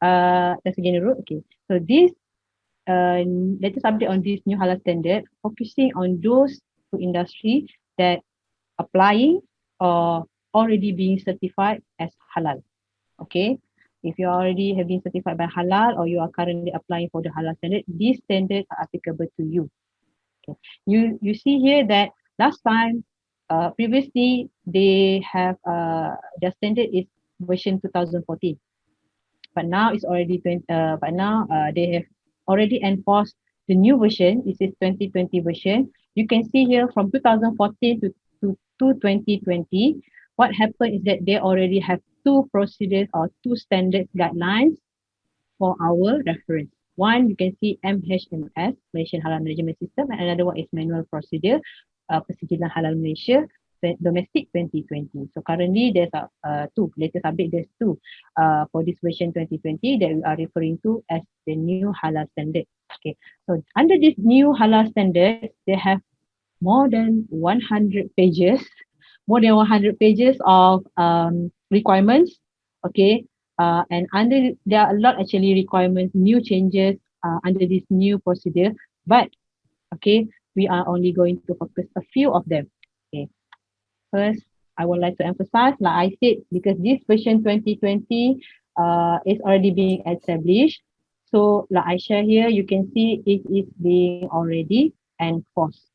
That's again the rule. Okay. So this latest update on this new halal standard focusing on those food industry that applying or already being certified as halal. Okay. If you already have been certified by halal or you are currently applying for the halal standard, these standards are applicable to you. Okay. You see here that last time, previously they have their standard is version 2014, but now it's already 20. But now they have already enforced the new version. This is 2020 version. You can see here from 2014 to 2020. What happened is that they already have two procedures or two standard guidelines for our reference. One, you can see MHMS, Malaysian Halal Management System, and another one is Manual Procedure, Persijilan Halal Malaysia, Domestic 2020. So currently there's two, latest update there's two for this version 2020 that we are referring to as the new halal standard. Okay, so under this new halal standard, they have more than 100 pages, of requirements. Okay, and under there are a lot actually requirements, new changes under this new procedure. But okay, we are only going to focus a few of them. Okay, first I would like to emphasize, like I said, because this version 2020 is already being established. So like I share here, you can see it is being already enforced.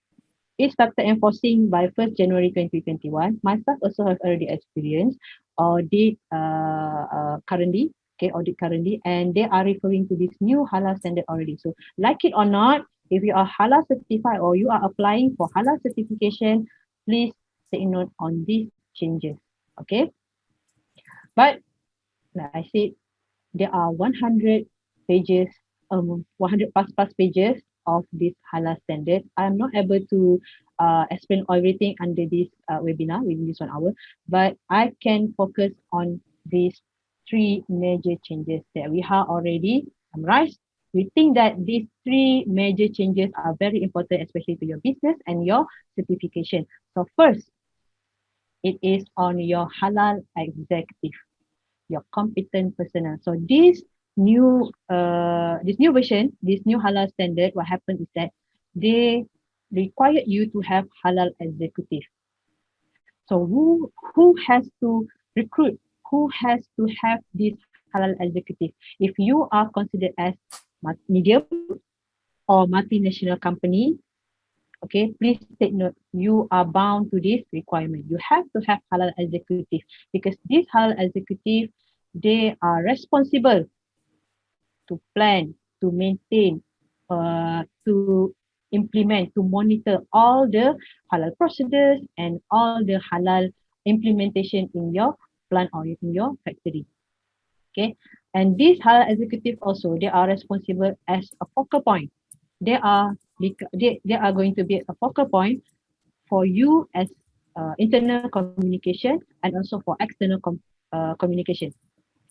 It started enforcing by 1st January 2021. My staff also have already experienced audit currently, okay, audit currently, and they are referring to this new halal standard already. So like it or not, if you are halal certified or you are applying for halal certification, please take note on these changes, okay? But like I said, there are 100 pages, 100 plus pages of this halal standard. I'm not able to explain everything under this webinar within this 1 hour, but I can focus on these three major changes that we have already summarized. We think that these three major changes are very important, especially to your business and your certification. So first, it is on your halal executive, your competent personnel. So this new version, this new halal standard, what happened is that they require you to have halal executive. So who has to recruit? Who has to have this halal executive? If you are considered as medium or multinational company, okay, please take note, you are bound to this requirement. You have to have halal executive because this halal executive, they are responsible to plan, to maintain, to implement, to monitor all the halal procedures and all the halal implementation in your plant or in your factory. Okay, and this halal executive also, they are responsible as a focal point. They are they are going to be a focal point for you as internal communication and also for external communication.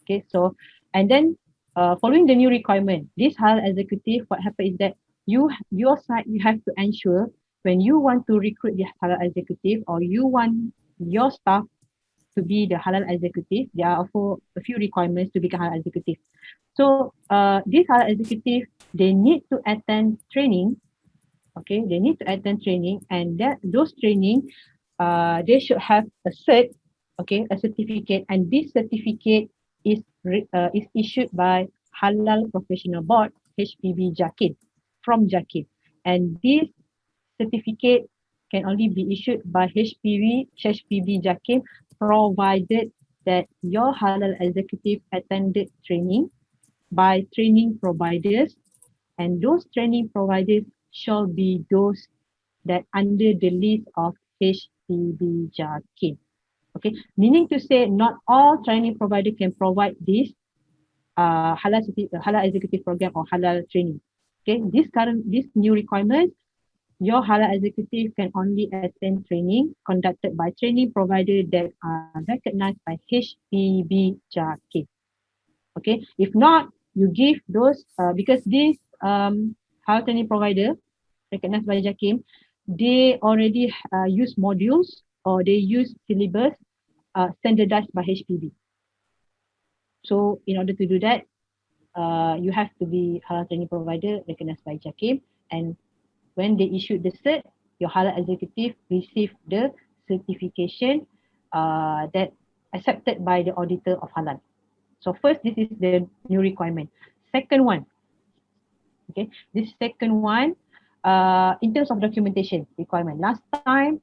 Okay, so and then following the new requirement, this halal executive, what happens is that your side, you have to ensure when you want to recruit the halal executive or you want your staff to be the halal executive, there are also a few requirements to become halal executive. So this halal executive, they need to attend training. Okay, they need to attend training, and that those training, they should have a cert, okay, a certificate, and this certificate is issued by Halal Professional Board HPB Jakin from Jakin, and this certificate can only be issued by HPB Jakin provided that your halal executive attended training by training providers, and those training providers shall be those that under the list of HPB Jakin. Okay, meaning to say not all training provider can provide this halal executive program or halal training. Okay, this new requirement, your halal executive can only attend training conducted by training provider that are recognized by HPB Jakin. Okay, if not, you give those because this halal training provider recognized by Jakim, they already use modules or they use syllabus standardized by HPB. So in order to do that, you have to be halal training provider recognized by JAKIM, and when they issued the cert, your halal executive received the certification that accepted by the auditor of halal. So first, this is the new requirement. Second one, okay, this second one, in terms of documentation requirement. Last time,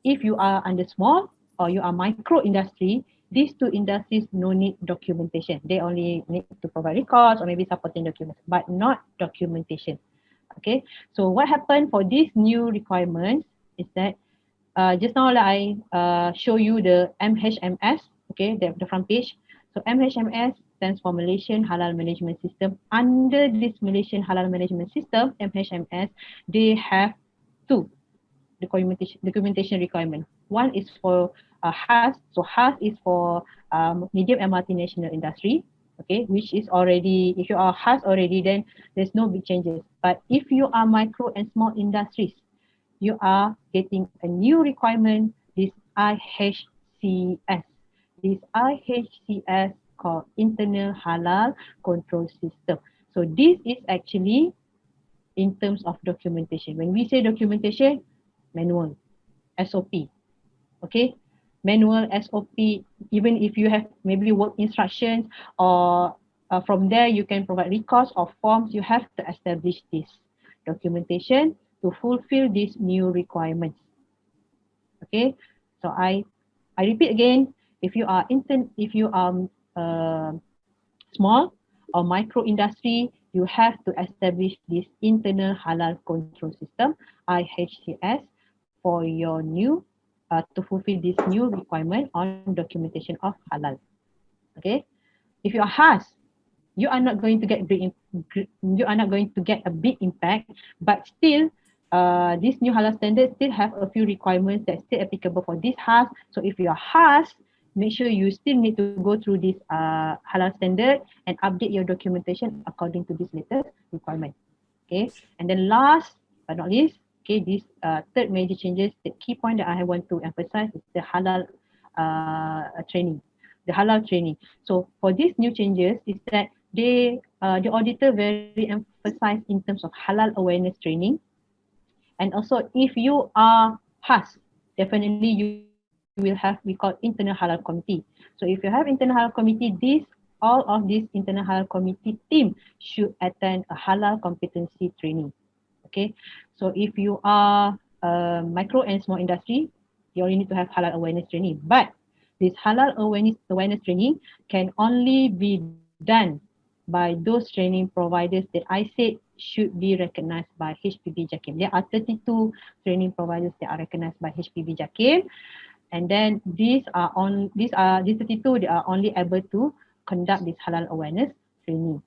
if you are under small or you are micro industry, these two industries no need documentation. They only need to provide records or maybe supporting documents, but not documentation. Okay, so what happened for these new requirements is that just now like I show you the MHMS, okay, the front page. So MHMS stands for Malaysian Halal Management System. Under this Malaysian Halal Management System, MHMS, they have two documentation requirement. One is for HAS. So HAS is for medium and multinational industry. Okay, which is already, if you are HAS already, then there's no big changes. But if you are micro and small industries, you are getting a new requirement, this IHCS. This IHCS called Internal Halal Control System. So this is actually in terms of documentation. When we say documentation, manual, SOP, okay? Manual, SOP, even if you have maybe work instructions or from there you can provide records or forms, you have to establish this documentation to fulfill these new requirements. Okay, so I repeat again, if you are uh, small or micro industry, you have to establish this internal halal control system, IHCS, for your new to fulfill this new requirement on documentation of halal. Okay, if you are HAS, you are not going to get you are not going to get a big impact, but still this new halal standard still have a few requirements that still applicable for this HAS. So if you are HAS, make sure you still need to go through this halal standard and update your documentation according to this latest requirement. Okay, and then last but not least, okay, this third major changes, the key point that I want to emphasize is the halal training, the halal training. So for these new changes is that the auditor very emphasize in terms of halal awareness training, and also if you are HAS, definitely you will have, we call internal halal committee. So if you have internal halal committee, all of this internal halal committee team should attend a halal competency training. Okay, so if you are micro and small industry, you only need to have halal awareness training. But this halal awareness training can only be done by those training providers that I said should be recognized by HPB JAKIM. There are 32 training providers that are recognized by HPB JAKIM, and then these 32, they are only able to conduct this halal awareness training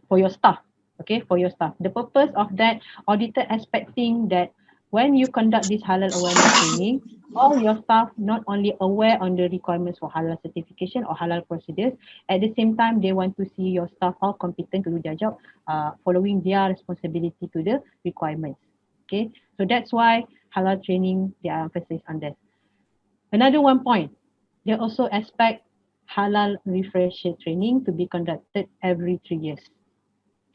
for your staff. Okay, for your staff. The purpose of that, auditor expecting that when you conduct this halal awareness training, all your staff not only aware on the requirements for halal certification or halal procedures, at the same time they want to see your staff how competent to do their job, following their responsibility to the requirements. Okay, so that's why halal training, they are emphasis on that. Another one point, they also expect halal refresher training to be conducted every 3 years.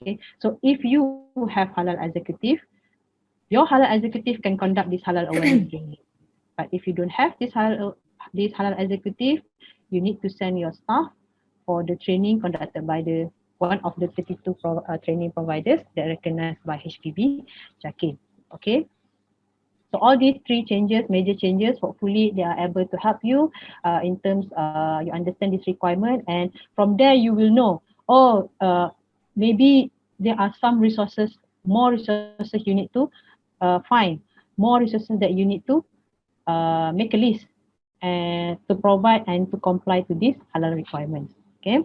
Okay, so if you have halal executive, your halal executive can conduct this halal awareness training. But if you don't have this halal executive, you need to send your staff for the training conducted by the one of the 32 training providers that recognized by HPB JAKIM. Okay, so all these three changes, major changes, hopefully they are able to help you in terms you understand this requirement, and from there you will know, oh, maybe there are some resources, more resources you need to find, more resources that you need to make a list and to provide and to comply to these halal requirements. Okay.